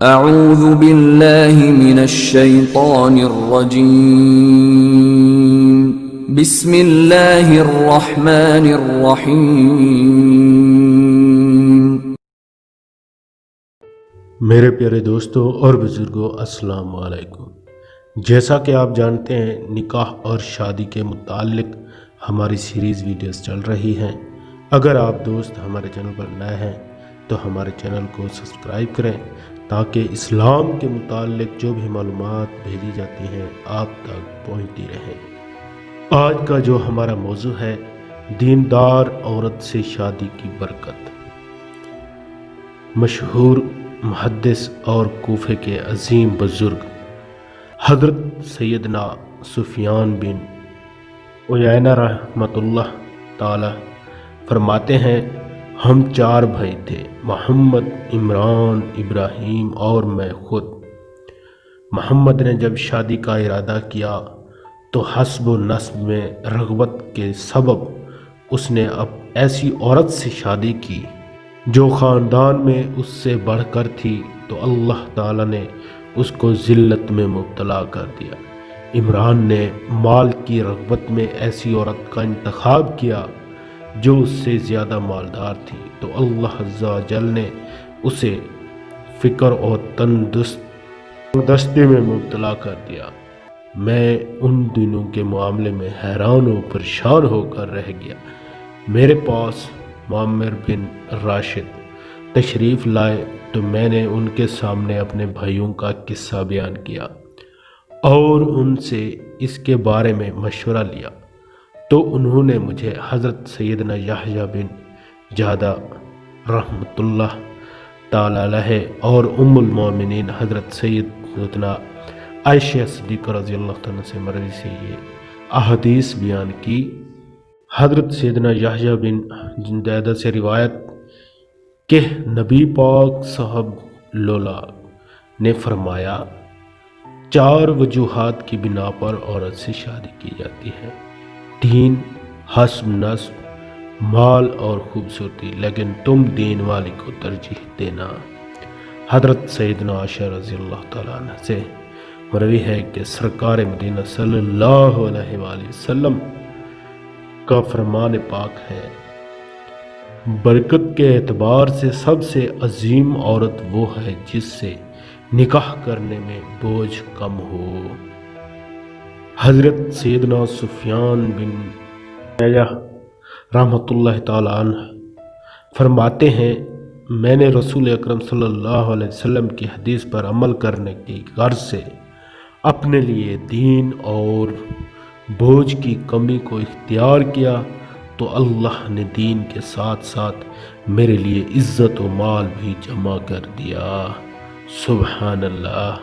اعوذ باللہ من الشیطان الرجیم بسم اللہ الرحمن الرحیم۔ میرے پیارے دوستوں اور بزرگوں، السلام علیکم۔ جیسا کہ آپ جانتے ہیں، نکاح اور شادی کے متعلق ہماری سیریز ویڈیوز چل رہی ہیں۔ اگر آپ دوست ہمارے چینل پر نئے ہیں تو ہمارے چینل کو سبسکرائب کریں تاکہ اسلام کے متعلق جو بھی معلومات بھیجی جاتی ہیں آپ تک پہنچتی رہیں۔ آج کا جو ہمارا موضوع ہے، دیندار عورت سے شادی کی برکت۔ مشہور محدث اور کوفے کے عظیم بزرگ حضرت سیدنا سفیان بن عیینہ رحمۃ اللہ تعالی فرماتے ہیں، ہم 4 بھائی تھے، محمد، عمران، ابراہیم اور میں خود۔ محمد نے جب شادی کا ارادہ کیا تو حسب و نسب میں رغبت کے سبب اس نے اب ایسی عورت سے شادی کی جو خاندان میں اس سے بڑھ کر تھی، تو اللہ تعالیٰ نے اس کو ذلت میں مبتلا کر دیا۔ عمران نے مال کی رغبت میں ایسی عورت کا انتخاب کیا جو اس سے زیادہ مالدار تھی، تو اللہ عز و جل نے اسے فقر اور تندرستی میں مبتلا کر دیا۔ میں ان دنوں کے معاملے میں حیران و پریشان ہو کر رہ گیا۔ میرے پاس معمر بن راشد تشریف لائے تو میں نے ان کے سامنے اپنے بھائیوں کا قصہ بیان کیا اور ان سے اس کے بارے میں مشورہ لیا، تو انہوں نے مجھے حضرت سیدنا یحییٰ بن جعدہ رحمۃ اللہ تعالی علیہ اور ام المومنین حضرت سیدنا عائشہ صدیقہ رضی اللہ تعالیٰ سے مروی سے یہ احادیث بیان کی۔ حضرت سیدنا یحییٰ بن جعدہ سے روایت کہ نبی پاک صاحب لولا نے فرمایا، 4 وجوہات کی بنا پر عورت سے شادی کی جاتی ہے: دین، حسب نسب، مال اور خوبصورتی، لیکن تم دین والی کو ترجیح دینا۔ حضرت سیدنا عائشہ رضی اللہ تعالیٰ عنہ سے مروی ہے کہ سرکار مدینہ صلی اللہ علیہ وآلہ وسلم کا فرمان پاک ہے، برکت کے اعتبار سے سب سے عظیم عورت وہ ہے جس سے نکاح کرنے میں بوجھ کم ہو۔ حضرت سیدنا سفیان بن عیینہ رحمۃ اللہ تعالی عنہ فرماتے ہیں، میں نے رسول اکرم صلی اللہ علیہ وسلم کی حدیث پر عمل کرنے کی غرض سے اپنے لیے دین اور بوجھ کی کمی کو اختیار کیا، تو اللہ نے دین کے ساتھ ساتھ میرے لیے عزت و مال بھی جمع کر دیا۔ سبحان اللہ۔